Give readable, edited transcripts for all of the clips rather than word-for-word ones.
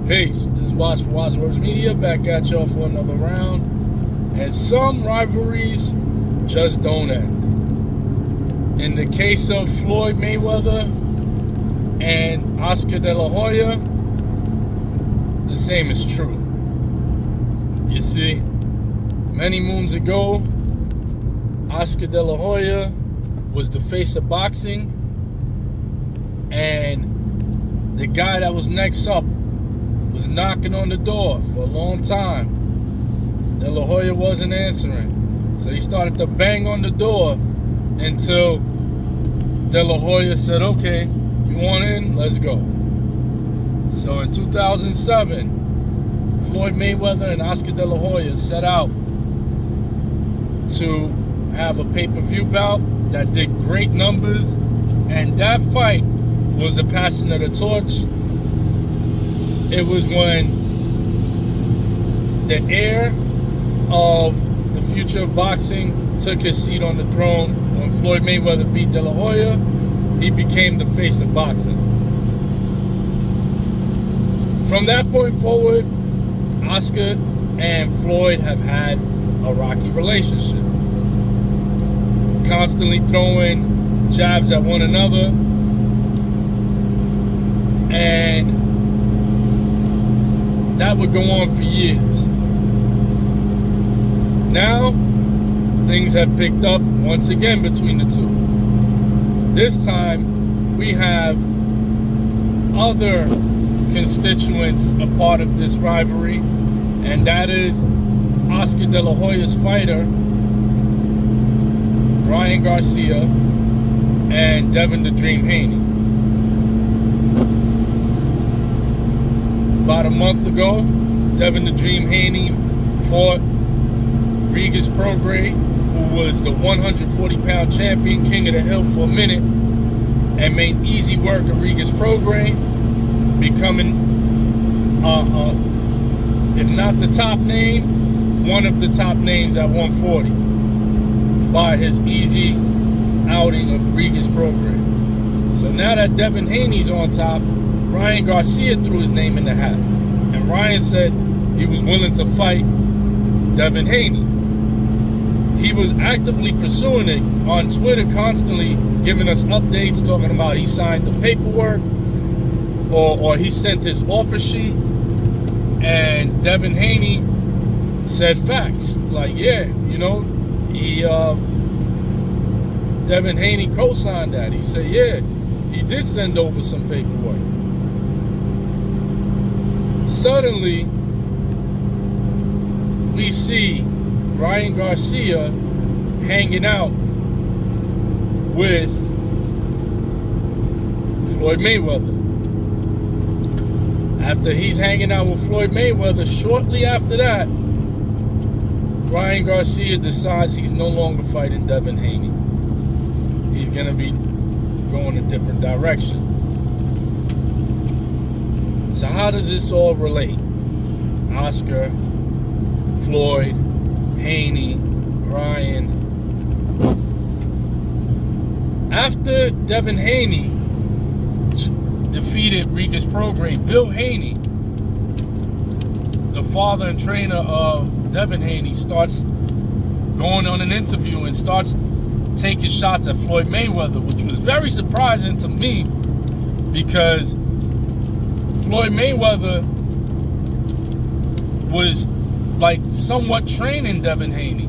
Peace. This is Watch for Wise Words Media, back at y'all for another round. And some rivalries just don't end. In the case of Floyd Mayweather and Oscar De La Hoya, the same is true. You see, many moons ago, Oscar De La Hoya was the face of boxing, and the guy that was next up was knocking on the door for a long time. De La Hoya wasn't answering, so he started to bang on the door until De La Hoya said, okay, you want in? Let's go. So in 2007, Floyd Mayweather and Oscar De La Hoya set out to have a pay-per-view bout that did great numbers, and that fight was a passing of the torch. It was when the heir of the future of boxing took his seat on the throne. When Floyd Mayweather beat De La Hoya, he became the face of boxing. From that point forward, Oscar and Floyd have had a rocky relationship, constantly throwing jabs at one another, and that would go on for years. Now, things have picked up once again between the two. This time, we have other constituents a part of this rivalry, and that is Oscar De La Hoya's fighter, Ryan Garcia, and Devin the Dream Haney. About a month ago, Devin the Dream Haney fought Regis Prograis, who was the 140-pound champion, king of the hill for a minute, and made easy work of Regis Prograis, becoming, if not the top name, one of the top names at 140 by his easy outing of Regis Prograis. So now that Devin Haney's on top, Ryan Garcia threw his name in the hat, and Ryan said he was willing to fight Devin Haney. He was actively pursuing it on Twitter, constantly giving us updates, talking about he signed the paperwork or he sent his offer sheet, and Devin Haney said facts, like, yeah, you know, Devin Haney co-signed that. He said, yeah, he did send over some paperwork. Suddenly, we see Ryan Garcia hanging out with Floyd Mayweather. After he's hanging out with Floyd Mayweather, shortly after that, Ryan Garcia decides he's no longer fighting Devin Haney. He's going to be going a different direction. So how does this all relate? Oscar, Floyd, Haney, Ryan. After Devin Haney defeated Regis Prograis, Bill Haney, the father and trainer of Devin Haney, starts going on an interview and starts taking shots at Floyd Mayweather, which was very surprising to me, because Floyd Mayweather was like somewhat training Devin Haney,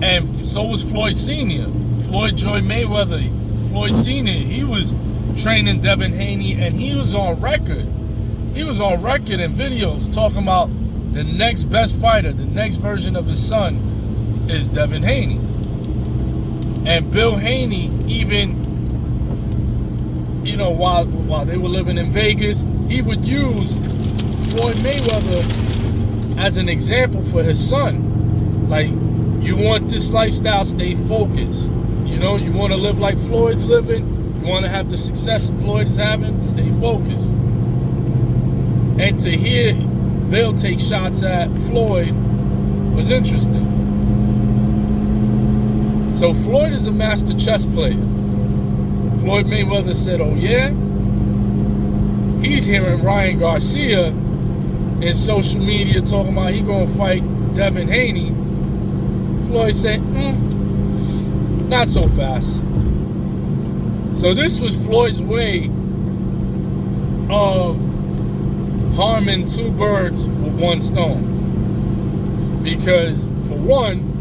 and so was Floyd Sr. Floyd Joy Mayweather, Floyd Sr., he was training Devin Haney, and he was on record. He was on record in videos talking about the next best fighter, the next version of his son is Devin Haney. And Bill Haney, even, you know, while they were living in Vegas, he would use Floyd Mayweather as an example for his son. Like, you want this lifestyle, stay focused. You know, you want to live like Floyd's living, you want to have the success Floyd is having, stay focused. And to hear Bill take shots at Floyd was interesting. So Floyd is a master chess player. Floyd Mayweather said, oh yeah? He's hearing Ryan Garcia in social media talking about he gonna fight Devin Haney, Floyd said, not so fast. So this was Floyd's way of harming two birds with one stone. Because for one,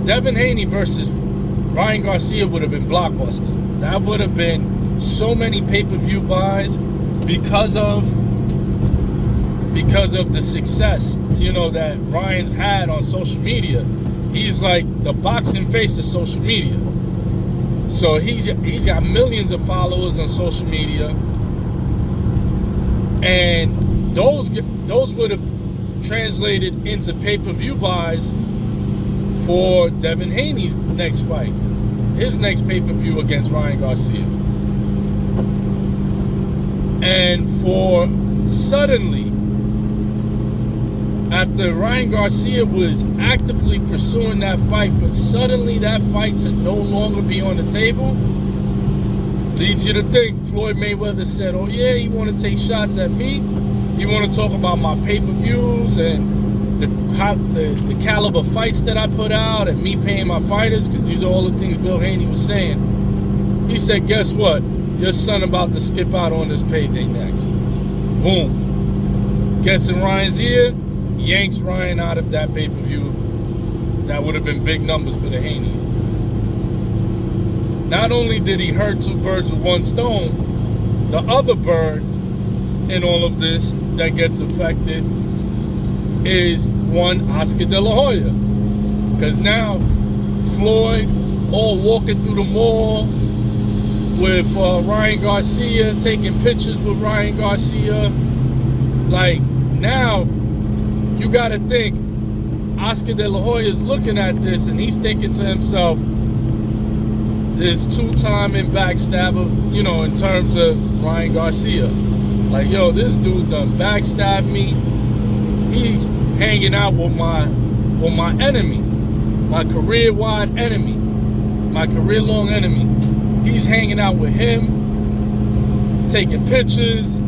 Devin Haney versus Ryan Garcia would have been blockbuster. That would have been so many pay-per-view buys because of the success, that Ryan's had on social media. He's like the boxing face of social media. So he's got millions of followers on social media, and those would have translated into pay-per-view buys for Devin Haney's next fight, his next pay-per-view against Ryan Garcia. And for suddenly, after Ryan Garcia was actively pursuing that fight, for suddenly that fight to no longer be on the table, leads you to think Floyd Mayweather said, oh yeah, you want to take shots at me? You want to talk about my pay-per-views and the caliber fights that I put out and me paying my fighters? Because these are all the things Bill Haney was saying. He said, guess what? Your son about to skip out on this payday next. Boom. Gets in Ryan's ear, yanks Ryan out of that pay-per-view. That would have been big numbers for the Haneys. Not only did he hurt two birds with one stone, the other bird in all of this that gets affected is one Oscar De La Hoya. Because now Floyd all walking through the mall with Ryan Garcia, taking pictures with Ryan Garcia. Like, now you gotta think Oscar De La Hoya is looking at this and he's thinking to himself, this two-time and backstabber, in terms of Ryan Garcia. Like, yo, this dude done backstabbed me. He's hanging out with my enemy, my career-wide enemy, my career-long enemy. He's hanging out with him, taking pictures,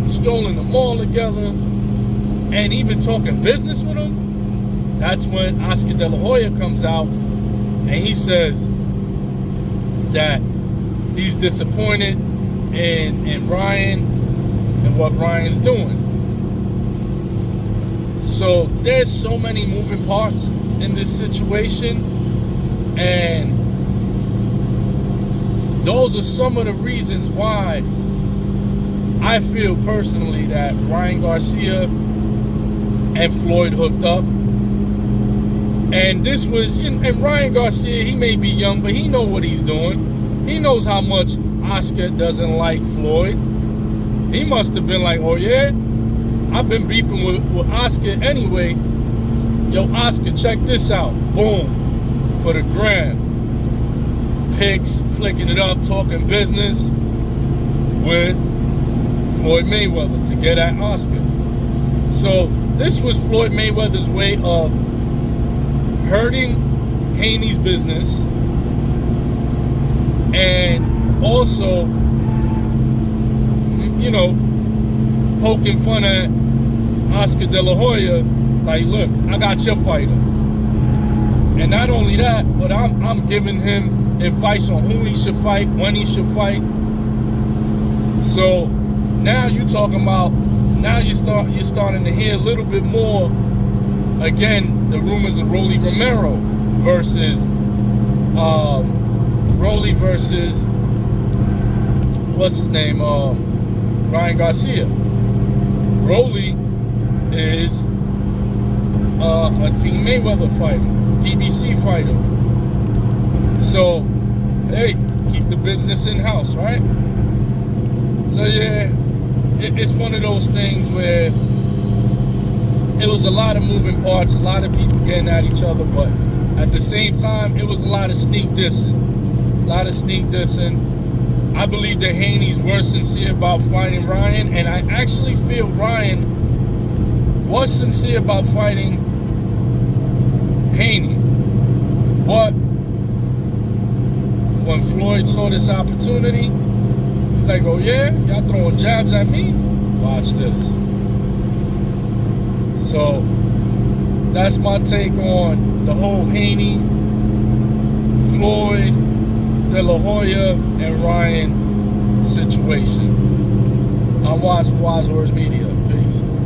strolling the mall together, and even talking business with him. That's when Oscar De La Hoya comes out and he says that he's disappointed in Ryan and what Ryan's doing. So there's so many moving parts in this situation, and those are some of the reasons why I feel personally that Ryan Garcia and Floyd hooked up. And this was, and Ryan Garcia, he may be young, but he knows what he's doing. He knows how much Oscar doesn't like Floyd. He must have been like, oh yeah, I've been beefing with Oscar anyway. Yo, Oscar, check this out. Boom. For the gram. Pics, flicking it up, talking business with Floyd Mayweather to get at Oscar. So this was Floyd Mayweather's way of hurting Haney's business and also, poking fun at Oscar De La Hoya, like, look, I got your fighter. And not only that, but I'm giving him advice on who he should fight, when he should fight. So now you're talking about, now you're starting to hear a little bit more, again, the rumors of Rolly Romero versus Rolly versus what's his name, Ryan Garcia. Rolly is a Team Mayweather fighter, PBC fighter. So, hey, keep the business in-house, right? So yeah, it's one of those things where it was a lot of moving parts, a lot of people getting at each other, but at the same time, it was a lot of sneak dissing. I believe that Haney's were sincere about fighting Ryan, and I actually feel Ryan was sincere about fighting Haney. But when Floyd saw this opportunity, he's He's like, oh yeah? Y'all throwing jabs at me? Watch this. So, that's my take on the whole Haney, Floyd, De La Hoya, and Ryan situation. I'm Watch Wise Words Media. Peace.